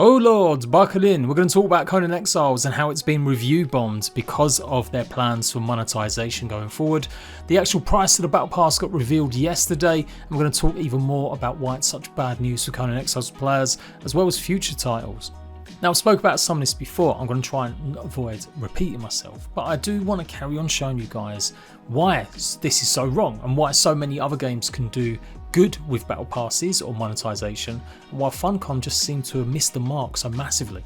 Oh lord, buckle in. We're going to talk about Conan Exiles and how it's been review bombed because of their plans for monetization going forward. The actual price of the Battle Pass got revealed yesterday, and we're going to talk even more about why it's such bad news for Conan Exiles players, as well as future titles. Now, I've spoke about some of this before. I'm going to try and avoid repeating myself, but I do want to carry on showing you guys why this is so wrong and why so many other games can do good with battle passes or monetization, and why Funcom just seem to have missed the mark so massively.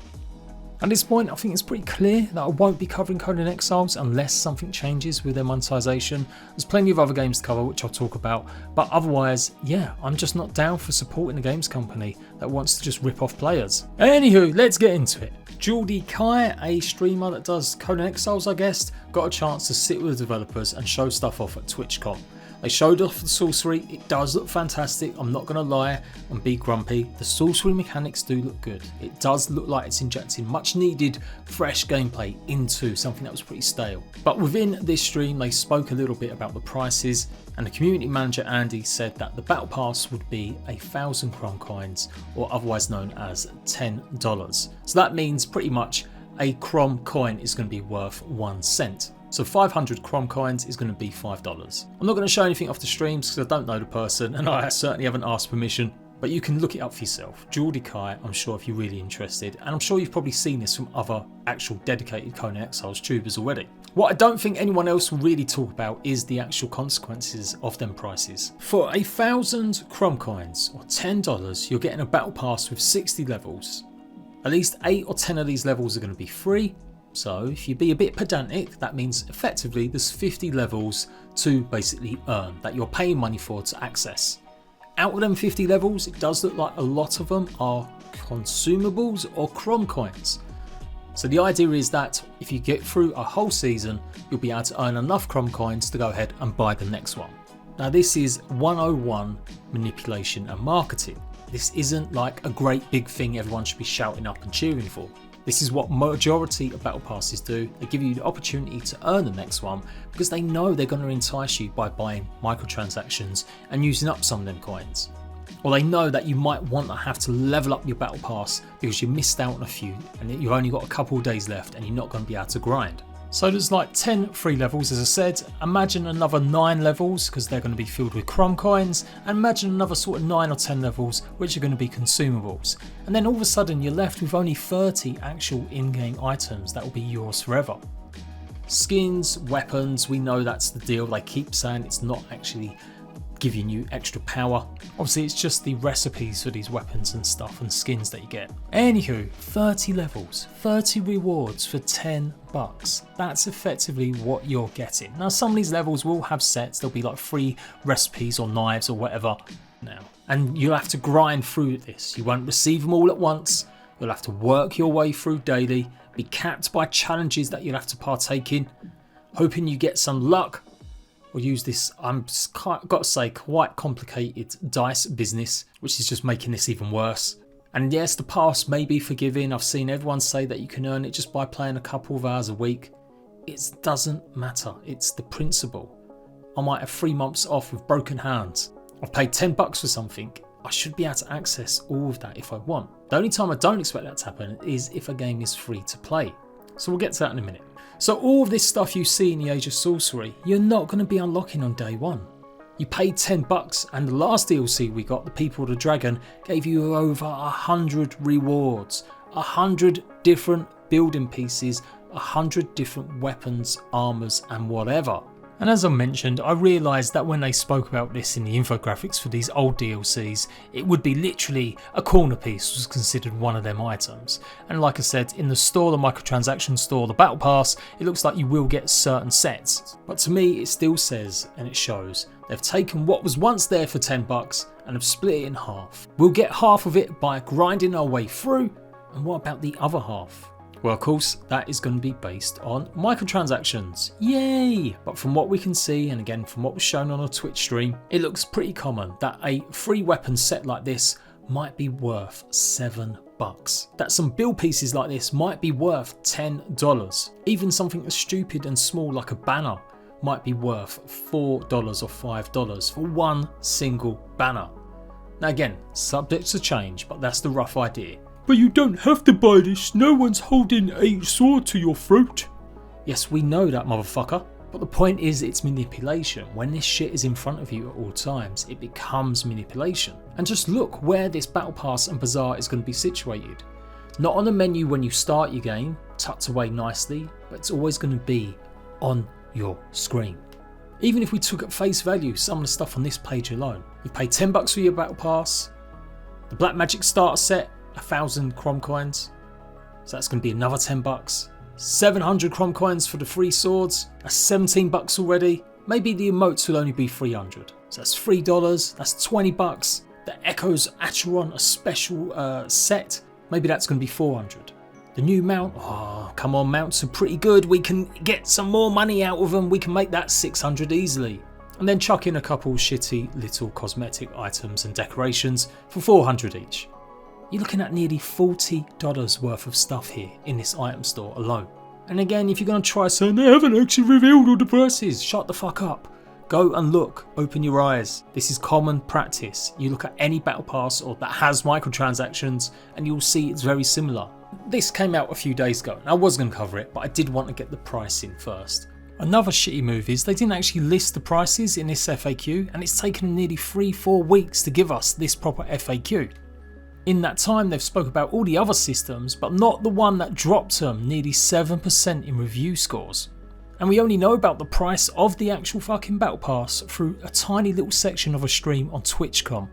At this point, I think it's pretty clear that I won't be covering Conan Exiles unless something changes with their monetization. There's plenty of other games to cover, which I'll talk about, but otherwise, yeah, I'm just not down for supporting a games company that wants to just rip off players. Anywho, let's get into it. JADE-PLAYS, a streamer that does Conan Exiles, I guess, got a chance to sit with the developers and show stuff off at TwitchCon. They showed off the sorcery. It does look fantastic, I'm not going to lie and be grumpy. The sorcery mechanics do look good. It does look like it's injecting much needed fresh gameplay into something that was pretty stale. But within this stream they spoke a little bit about the prices, and the community manager Andy said that the battle pass would be 1,000 Chrome coins, or otherwise known as $10. So that means pretty much a Chrome coin is going to be worth 1 cent. So 500 Chrome coins is going to be $5. I'm not going to show anything off the streams because I don't know the person and I certainly haven't asked permission, but you can look it up for yourself. JADE-PLAYS, I'm sure, if you're really interested, and I'm sure you've probably seen this from other actual dedicated Conan Exiles tubers already. What I don't think anyone else will really talk about is the actual consequences of them prices. For 1,000 Chrome coins or $10, you're getting a battle pass with 60 levels. At least 8 or 10 of these levels are going to be free. So if you be a bit pedantic, that means effectively there's 50 levels to basically earn that you're paying money for to access. Out of them 50 levels, it does look like a lot of them are consumables or Chrome coins. So the idea is that if you get through a whole season, you'll be able to earn enough Chrome coins to go ahead and buy the next one. Now this is 101 manipulation and marketing. This isn't like a great big thing everyone should be shouting up and cheering for. This is what majority of battle passes do. They give you the opportunity to earn the next one because they know they're going to entice you by buying microtransactions and using up some of them coins. Or they know that you might want to have to level up your battle pass because you missed out on a few and you've only got a couple of days left and you're not going to be able to grind. So there's like 10 free levels, as I said. Imagine another 9 levels because they're going to be filled with Chrome coins, and imagine another sort of 9 or 10 levels which are going to be consumables. And then all of a sudden you're left with only 30 actual in-game items that will be yours forever. Skins, weapons, we know that's the deal. They keep saying it's not actually giving you extra power. Obviously it's just the recipes for these weapons and stuff and skins that you get. Anywho, 30 levels, 30 rewards for $10. That's effectively what you're getting. Now some of these levels will have sets, there'll be like free recipes or knives or whatever now. And you'll have to grind through this. You won't receive them all at once. You'll have to work your way through daily, be capped by challenges that you'll have to partake in, hoping you get some luck, or use this, got to say, quite complicated dice business, which is just making this even worse. And yes, the pass may be forgiving. I've seen everyone say that you can earn it just by playing a couple of hours a week. It doesn't matter. It's the principle. I might have 3 months off with broken hands. I've paid $10 for something. I should be able to access all of that if I want. The only time I don't expect that to happen is if a game is free to play. So we'll get to that in a minute. So all of this stuff you see in the Age of Sorcery, you're not going to be unlocking on day one. You paid $10 and the last DLC we got, the People of the Dragon, gave you over 100 rewards, 100 different building pieces, 100 different weapons, armors and whatever. And as I mentioned, I realised that when they spoke about this in the infographics for these old DLCs, it would be literally a corner piece was considered one of them items. And like I said, in the store, the microtransaction store, the battle pass, it looks like you will get certain sets. But to me, it still says, and it shows, they've taken what was once there for $10 and have split it in half. We'll get half of it by grinding our way through, and what about the other half? Well, of course, that is going to be based on microtransactions. Yay! But from what we can see, and again from what was shown on a Twitch stream, it looks pretty common that a free weapon set like this might be worth $7. That some build pieces like this might be worth $10. Even something as stupid and small like a banner might be worth $4 or $5 for one single banner. Now again, subject to change, but that's the rough idea. But you don't have to buy this, no one's holding a sword to your throat. Yes, we know that, motherfucker. But the point is, it's manipulation. When this shit is in front of you at all times, it becomes manipulation. And just look where this Battle Pass and Bazaar is going to be situated. Not on the menu when you start your game, tucked away nicely, but it's always going to be on your screen. Even if we took at face value some of the stuff on this page alone, you pay $10 for your Battle Pass, the Black Magic starter set, 1,000 Crom coins, so that's going to be another $10. 700 Crom coins for the free swords, that's $17 already. Maybe the emotes will only be 300, so that's $3, that's $20. The Echoes Acheron, a special set, maybe that's going to be 400. The new mount, oh come on, mounts are pretty good, we can get some more money out of them, we can make that 600 easily. And then chuck in a couple shitty little cosmetic items and decorations for 400 each. You're looking at nearly $40 worth of stuff here in this item store alone. And again, if you're going to try saying they haven't actually revealed all the prices, shut the fuck up. Go and look, open your eyes. This is common practice. You look at any battle pass or that has microtransactions and you'll see it's very similar. This came out a few days ago and I was going to cover it, but I did want to get the price in first. Another shitty move is they didn't actually list the prices in this FAQ, and it's taken them nearly 3-4 weeks to give us this proper FAQ. In that time they've spoke about all the other systems, but not the one that dropped them nearly 7% in review scores. And we only know about the price of the actual fucking Battle Pass through a tiny little section of a stream on Twitch.com.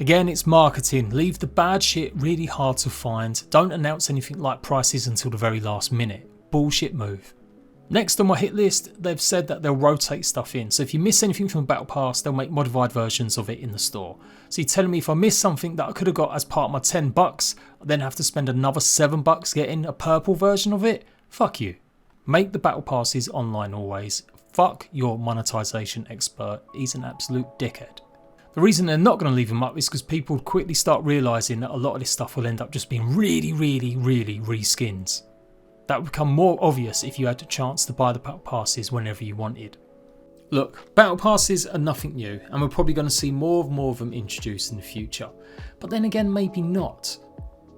Again, it's marketing. Leave the bad shit really hard to find. Don't announce anything like prices until the very last minute. Bullshit move. Next on my hit list, they've said that they'll rotate stuff in. So if you miss anything from the Battle Pass, they'll make modified versions of it in the store. So you're telling me if I miss something that I could have got as part of my $10, I then have to spend another $7 getting a purple version of it? Fuck you. Make the Battle Passes online always. Fuck your monetization expert. He's an absolute dickhead. The reason they're not going to leave them up is because people quickly start realising that a lot of this stuff will end up just being really reskins. That would become more obvious if you had the chance to buy the Battle Passes whenever you wanted. Look, Battle Passes are nothing new and we're probably going to see more of them introduced in the future. But then again, maybe not.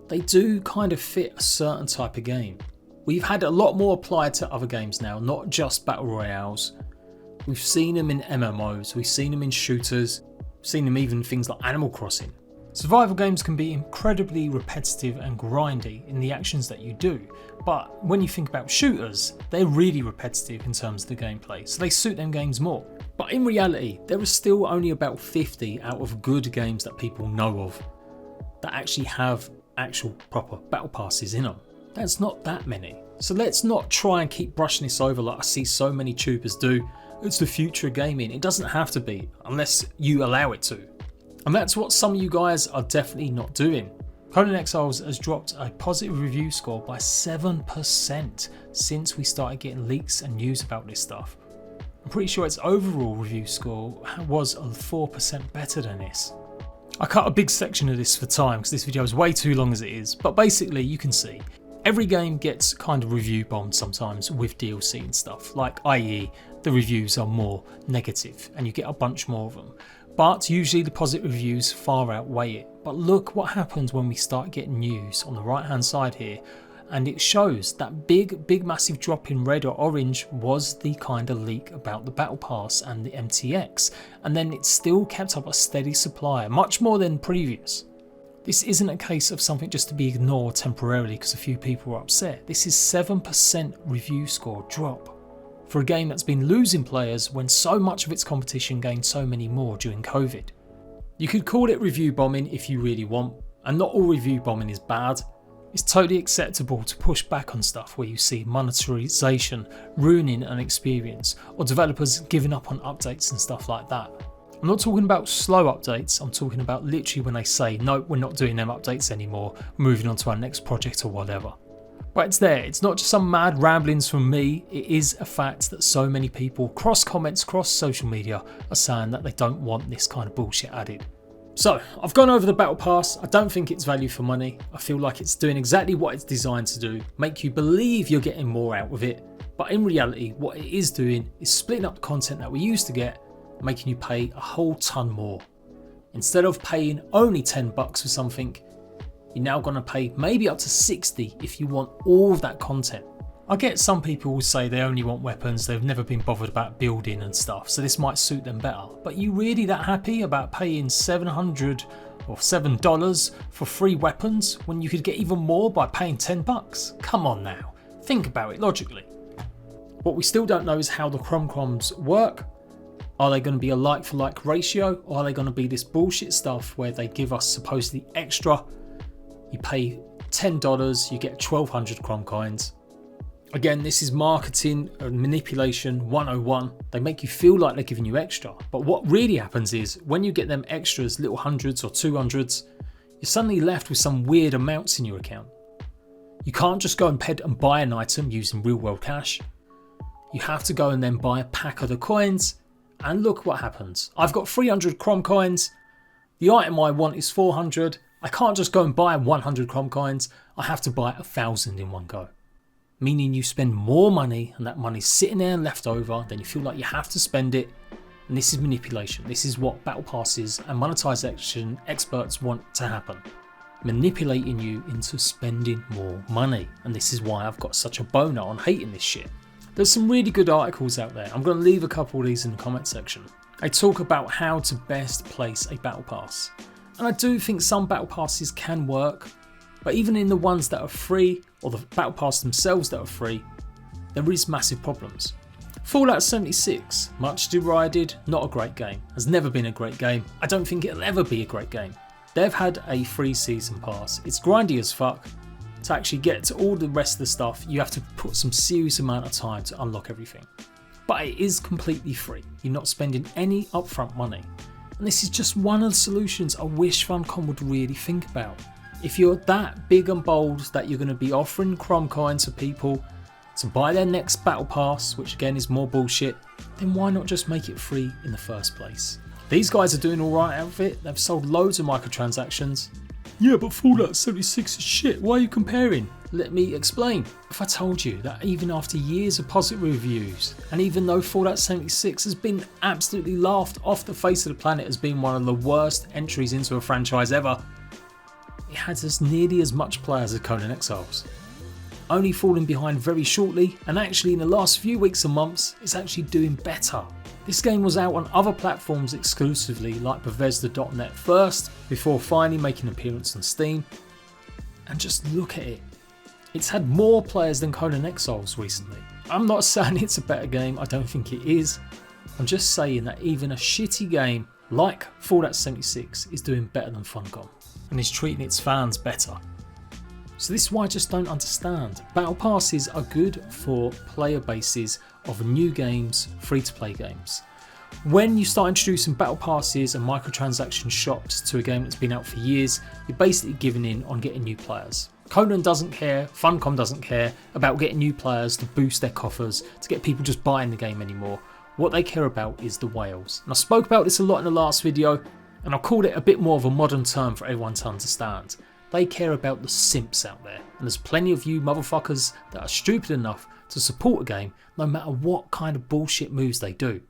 They do kind of fit a certain type of game. We've had a lot more applied to other games now, not just Battle Royales. We've seen them in MMOs, we've seen them in shooters, we've seen them even in things like Animal Crossing. Survival games can be incredibly repetitive and grindy in the actions that you do, but when you think about shooters, they're really repetitive in terms of the gameplay, so they suit them games more. But in reality, there are still only about 50 out of good games that people know of that actually have actual proper battle passes in them. That's not that many. So let's not try and keep brushing this over like I see so many tubers do. It's the future of gaming. It doesn't have to be, unless you allow it to. And that's what some of you guys are definitely not doing. Conan Exiles has dropped a positive review score by 7% since we started getting leaks and news about this stuff. I'm pretty sure its overall review score was 4% better than this. I cut a big section of this for time because this video is way too long as it is, but basically you can see every game gets kind of review bombed sometimes with DLC and stuff, like i.e. the reviews are more negative and you get a bunch more of them. But usually the positive reviews far outweigh it. But look what happens when we start getting news on the right hand side here, and it shows that big massive drop in red or orange was the kind of leak about the Battle Pass and the MTX, and then it still kept up a steady supply, much more than previous. This isn't a case of something just to be ignored temporarily because a few people are upset. This is 7% review score drop for a game that's been losing players when so much of its competition gained so many more during COVID. You could call it review bombing if you really want, and not all review bombing is bad. It's totally acceptable to push back on stuff where you see monetization ruining an experience or developers giving up on updates and stuff like that. I'm not talking about slow updates, I'm talking about literally when they say, no, we're not doing them updates anymore, moving on to our next project or whatever. But it's there, it's not just some mad ramblings from me, it is a fact that so many people, cross comments, cross social media, are saying that they don't want this kind of bullshit added. So, I've gone over the Battle Pass. I don't think it's value for money. I feel like it's doing exactly what it's designed to do, make you believe you're getting more out of it. But in reality, what it is doing is splitting up the content that we used to get, making you pay a whole ton more. Instead of paying only $10 for something, you're now going to pay maybe up to 60 if you want all of that content. I get some people will say they only want weapons, they've never been bothered about building and stuff, so this might suit them better. But you really that happy about paying $700 or $7 for free weapons when you could get even more by paying $10? Come on now, think about it logically. What we still don't know is how the Crumbs work. Are they going to be a like for like ratio, or are they going to be this bullshit stuff where they give us supposedly extra? You pay $10, you get 1200 Crum coins. Again, this is marketing and manipulation 101. They make you feel like they're giving you extra, but what really happens is when you get them extras, little hundreds or 200s, you're suddenly left with some weird amounts in your account. You can't just go and buy an item using real world cash. You have to go and then buy a pack of the coins, and look what happens. I've got 300 Crum coins. The item I want is 400. I can't just go and buy 100 Crum coins. I have to buy 1,000 in one go. Meaning you spend more money, and that money's sitting there and left over, then you feel like you have to spend it. And this is manipulation. This is what battle passes and monetization experts want to happen. Manipulating you into spending more money. And this is why I've got such a boner on hating this shit. There's some really good articles out there. I'm going to leave a couple of these in the comment section. They talk about how to best place a battle pass. And I do think some battle passes can work, but even in the ones that are free, or the battle pass themselves that are free, there is massive problems. Fallout 76, much derided, not a great game. Has never been a great game. I don't think it'll ever be a great game. They've had a free season pass. It's grindy as fuck. To actually get to all the rest of the stuff, you have to put some serious amount of time to unlock everything. But it is completely free. You're not spending any upfront money. And this is just one of the solutions I wish Funcom would really think about. If you're that big and bold that you're going to be offering Crum coins for people to buy their next battle pass, which again is more bullshit, then why not just make it free in the first place? These guys are doing alright out of it. They've sold loads of microtransactions. Yeah, but Fallout 76 is shit, why are you comparing? Let me explain. If I told you that even after years of positive reviews, and even though Fallout 76 has been absolutely laughed off the face of the planet as being one of the worst entries into a franchise ever, it has as nearly as much players as Conan Exiles. Only falling behind very shortly, and actually in the last few weeks and months, it's actually doing better. This game was out on other platforms exclusively like Bethesda.net first, before finally making an appearance on Steam. And just look at it. It's had more players than Conan Exiles recently. I'm not saying it's a better game, I don't think it is. I'm just saying that even a shitty game like Fallout 76 is doing better than Funcom, and is treating its fans better. So this is why I just don't understand. Battle passes are good for player bases of new games, free-to-play games. When you start introducing battle passes and microtransaction shops to a game that's been out for years, you're basically giving in on getting new players. Conan doesn't care, Funcom doesn't care about getting new players to boost their coffers, to get people just buying the game anymore. What they care about is the whales. And I spoke about this a lot in the last video, and I called it a bit more of a modern term for everyone to understand. They care about the simps out there, and there's plenty of you motherfuckers that are stupid enough to support a game no matter what kind of bullshit moves they do.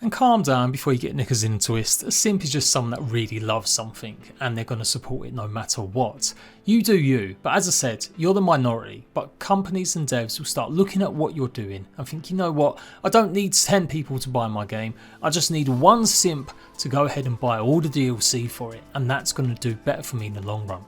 And calm down before you get knickers in a twist. A simp is just someone that really loves something and they're going to support it no matter what. You do you, but as I said, you're the minority, but companies and devs will start looking at what you're doing and think, you know what, I don't need 10 people to buy my game, I just need one simp to go ahead and buy all the DLC for it, and that's going to do better for me in the long run.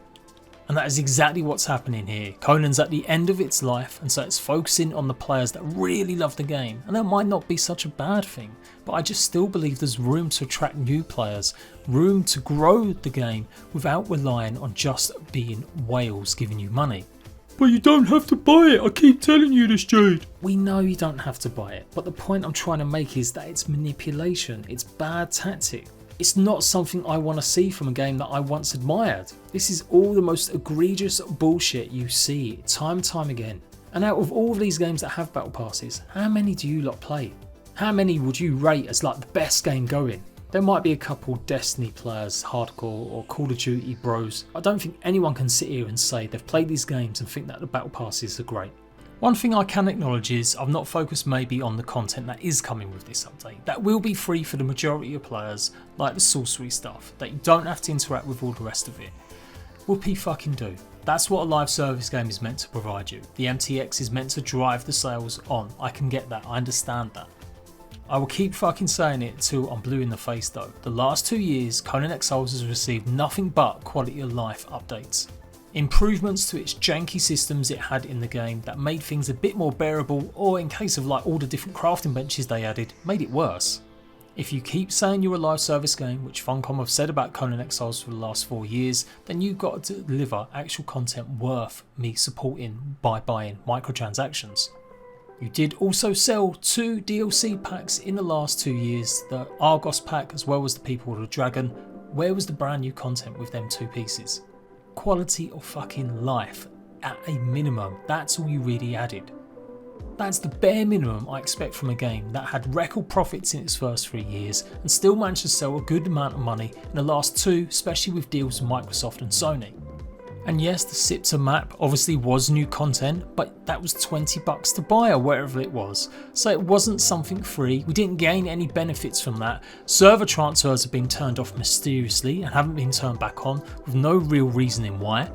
And that is exactly what's happening here. Conan's at the end of its life, and so it's focusing on the players that really love the game. And that might not be such a bad thing, but I just still believe there's room to attract new players, room to grow the game without relying on just being whales giving you money. But you don't have to buy it, I keep telling you this, Jade. We know you don't have to buy it, but the point I'm trying to make is that it's manipulation, it's bad tactic. It's not something I want to see from a game that I once admired. This is all the most egregious bullshit you see time and time again. And out of all of these games that have battle passes, how many do you lot play? How many would you rate as like the best game going? There might be a couple Destiny players, hardcore, or Call of Duty bros. I don't think anyone can sit here and say they've played these games and think that the battle passes are great. One thing I can acknowledge is I've not focused maybe on the content that is coming with this update. That will be free for the majority of players, like the sorcery stuff, that you don't have to interact with all the rest of it. Whoopee fucking do. That's what a live service game is meant to provide you. The MTX is meant to drive the sales on. I can get that, I understand that. I will keep fucking saying it till I'm blue in the face though. The last 2 years, Conan Exiles has received nothing but quality of life updates. Improvements to its janky systems it had in the game that made things a bit more bearable, or in case of like all the different crafting benches they added, made it worse. If you keep saying you're a live service game, which Funcom have said about Conan Exiles for the last 4 years, then you've got to deliver actual content worth me supporting by buying microtransactions. You did also sell 2 DLC packs in the last 2 years, the Argos pack as well as the People of the Dragon. Where was the brand new content with them 2 pieces? Quality of fucking life, at a minimum, that's all you really added. That's the bare minimum I expect from a game that had record profits in its first 3 years and still managed to sell a good amount of money in the last 2, especially with deals with Microsoft and Sony. And yes, the Sipter map obviously was new content, but that was $20 to buy or wherever it was. So it wasn't something free, we didn't gain any benefits from that. Server transfers have been turned off mysteriously and haven't been turned back on with no real reasoning why.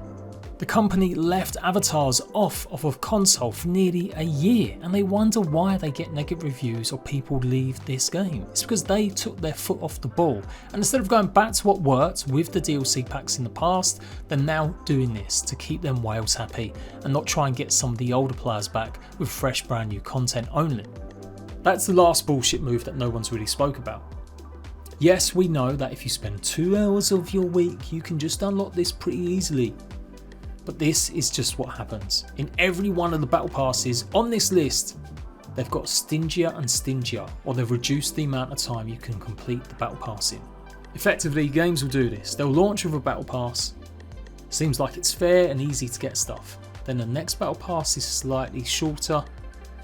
The company left avatars off of a console for nearly a year and they wonder why they get negative reviews or people leave this game. It's because they took their foot off the ball, and instead of going back to what worked with the DLC packs in the past, they're now doing this to keep them whales happy and not try and get some of the older players back with fresh brand new content only. That's the last bullshit move that no one's really spoke about. Yes, we know that if you spend 2 hours of your week you can just unlock this pretty easily. But this is just what happens. In every one of the battle passes on this list, they've got stingier and stingier, or they've reduced the amount of time you can complete the battle pass in. Effectively, games will do this. They'll launch with a battle pass. Seems like it's fair and easy to get stuff. Then the next battle pass is slightly shorter,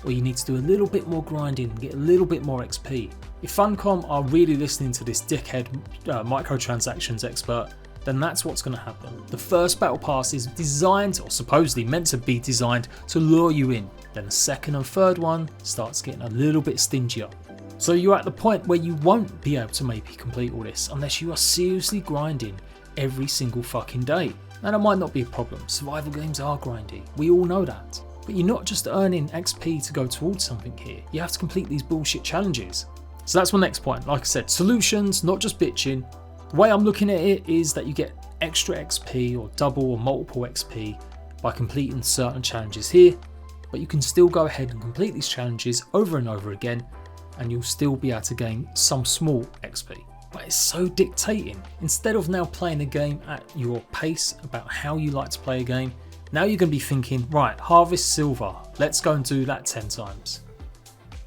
or you need to do a little bit more grinding and get a little bit more XP. If Funcom are really listening to this dickhead microtransactions expert, then that's what's going to happen. The first battle pass is designed, or supposedly meant to be designed, to lure you in. Then the second and third one starts getting a little bit stingier. So you're at the point where you won't be able to maybe complete all this unless you are seriously grinding every single fucking day. Now that might not be a problem, survival games are grindy, we all know that. But you're not just earning XP to go towards something here, you have to complete these bullshit challenges. So that's my next point. Like I said, solutions, not just bitching. The way I'm looking at it is that you get extra XP or double or multiple XP by completing certain challenges here, but you can still go ahead and complete these challenges over and over again and you'll still be able to gain some small XP. But it's so dictating. Instead of now playing a game at your pace about how you like to play a game, now you're going to be thinking, right, harvest silver, let's go and do that 10 times.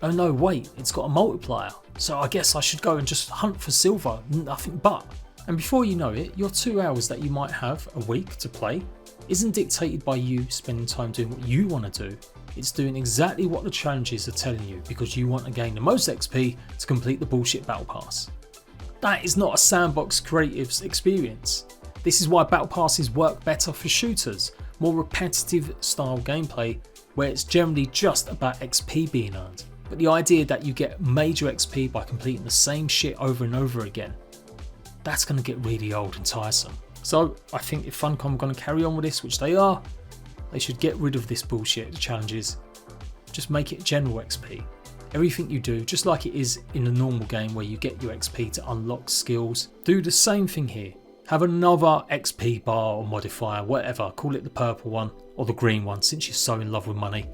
Oh no, wait, it's got a multiplier, so I guess I should go and just hunt for silver, nothing but. And before you know it, your 2 hours that you might have a week to play isn't dictated by you spending time doing what you want to do. It's doing exactly what the challenges are telling you because you want to gain the most XP to complete the bullshit battle pass. That is not a sandbox creative's experience. This is why battle passes work better for shooters, more repetitive style gameplay where it's generally just about XP being earned. But the idea that you get major XP by completing the same shit over and over again, that's going to get really old and tiresome. So I think if Funcom are going to carry on with this, which they are, they should get rid of this bullshit challenges. Just make it general XP. Everything you do, just like it is in a normal game where you get your XP to unlock skills, do the same thing here. Have another XP bar or modifier, whatever, call it the purple one or the green one since you're so in love with money.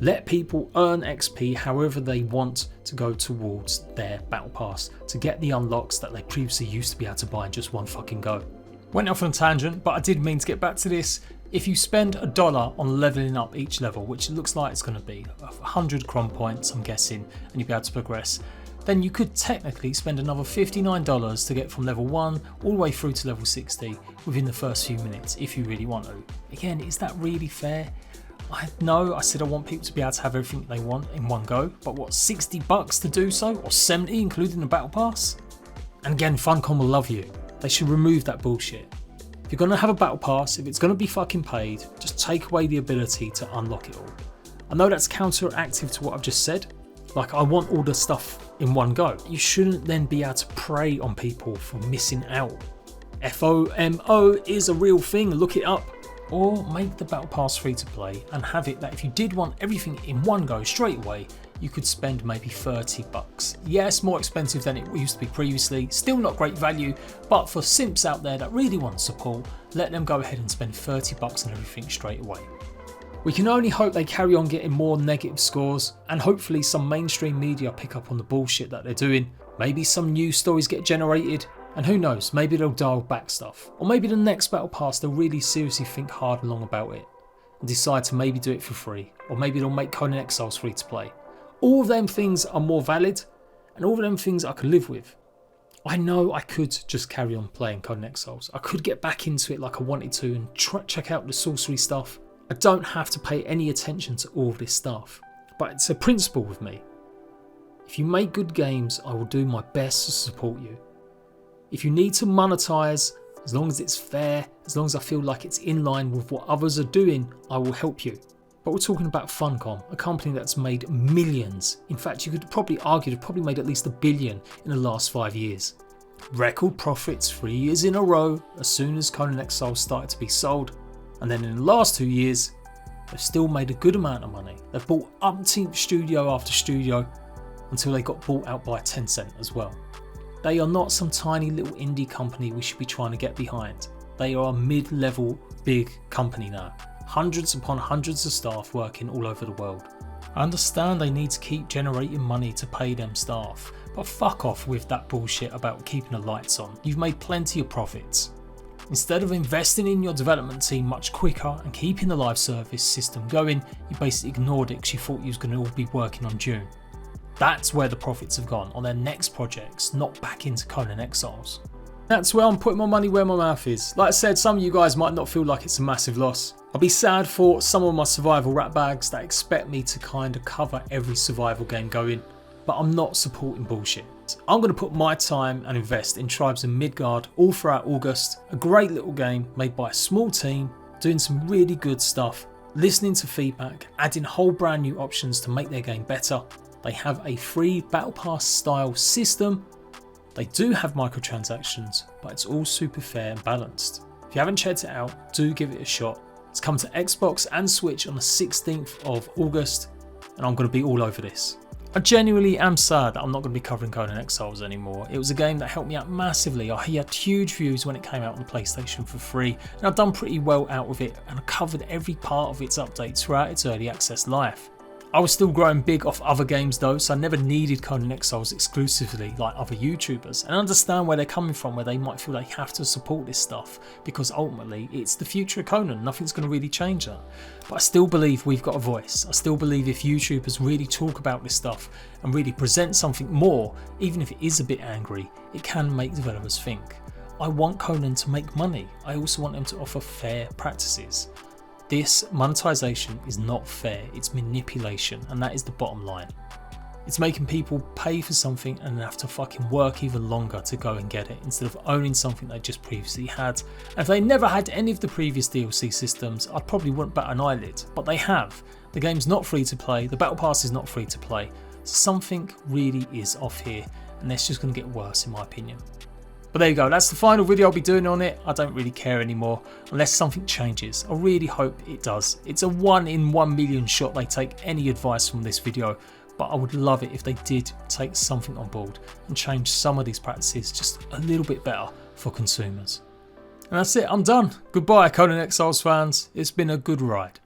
Let people earn XP however they want to go towards their battle pass to get the unlocks that they previously used to be able to buy in just one fucking go. Went off on a tangent, but I did mean to get back to this. If you spend $1 on leveling up each level, which it looks like it's going to be 100 Cron points I'm guessing, and you'll be able to progress, then you could technically spend another $59 to get from level 1 all the way through to level 60 within the first few minutes if you really want to. Again, is that really fair? I know I said I want people to be able to have everything they want in one go, but what, $60 to do so? Or 70 including the battle pass? And again, Funcom will love you. They should remove that bullshit. If you're going to have a battle pass, if it's going to be fucking paid, just take away the ability to unlock it all. I know that's counteractive to what I've just said. Like, I want all the stuff in one go. You shouldn't then be able to prey on people for missing out. FOMO is a real thing, look it up. Or make the Battle Pass free to play and have it that if you did want everything in one go straight away, you could spend maybe $30. Yes, more expensive than it used to be previously, still not great value, but for simps out there that really want support, let them go ahead and spend $30 on everything straight away. We can only hope they carry on getting more negative scores, and hopefully some mainstream media pick up on the bullshit that they're doing. Maybe some news stories get generated, and who knows, maybe they'll dial back stuff. Or maybe the next Battle Pass they'll really seriously think hard and long about it, and decide to maybe do it for free, or maybe they'll make Conan Exiles free to play. All of them things are more valid, and all of them things I could live with. I know I could just carry on playing Conan Exiles. I could get back into it like I wanted to and check out the sorcery stuff. I don't have to pay any attention to all this stuff, but it's a principle with me. If you make good games, I will do my best to support you. If you need to monetize, as long as it's fair, as long as I feel like it's in line with what others are doing, I will help you. But we're talking about Funcom, a company that's made millions. In fact, you could probably argue they've probably made at least $1 billion in the last 5 years. Record profits 3 years in a row as soon as Conan Exiles started to be sold. And then in the last 2 years, they've still made a good amount of money. They've bought umpteenth studio after studio until they got bought out by Tencent as well. They are not some tiny little indie company we should be trying to get behind. They are a mid-level big company now. Hundreds upon hundreds of staff working all over the world. I understand they need to keep generating money to pay them staff, but fuck off with that bullshit about keeping the lights on. You've made plenty of profits. Instead of investing in your development team much quicker and keeping the live service system going, you basically ignored it because you thought you was going to all be working on June. That's where the profits have gone, on their next projects, not back into Conan Exiles. That's where I'm putting my money where my mouth is. Like I said, some of you guys might not feel like it's a massive loss. I'll be sad for some of my survival rat bags that expect me to kind of cover every survival game going, but I'm not supporting bullshit. I'm going to put my time and invest in Tribes in Midgard all throughout August, a great little game made by a small team, doing some really good stuff, listening to feedback, adding whole brand new options to make their game better. They have a free Battle Pass style system. They do have microtransactions, but it's all super fair and balanced. If you haven't checked it out, do give it a shot. It's come to Xbox and Switch on the 16th of August, and I'm going to be all over this. I genuinely am sad that I'm not going to be covering Conan Exiles anymore. It was a game that helped me out massively. I had huge views when it came out on the PlayStation for free, and I've done pretty well out of it, and I covered every part of its updates throughout its early access life. I was still growing big off other games though, so I never needed Conan Exiles exclusively like other YouTubers, and I understand where they're coming from, where they might feel they have to support this stuff because ultimately it's the future of Conan, nothing's going to really change that. But I still believe we've got a voice. I still believe if YouTubers really talk about this stuff and really present something more, even if it is a bit angry, it can make developers think. I want Conan to make money. I also want them to offer fair practices. This monetization is not fair, it's manipulation, and that is the bottom line. It's making people pay for something and have to fucking work even longer to go and get it, instead of owning something they just previously had. And if they never had any of the previous DLC systems, I probably wouldn't bat an eyelid, but they have. The game's not free to play, the Battle Pass is not free to play, so something really is off here, and it's just going to get worse in my opinion. But there you go, that's the final video I'll be doing on it. I don't really care anymore unless something changes. I really hope it does. It's a 1 in 1 million shot they take any advice from this video, but I would love it if they did take something on board and change some of these practices just a little bit better for consumers. And that's it, I'm done. Goodbye Conan Exiles fans, it's been a good ride.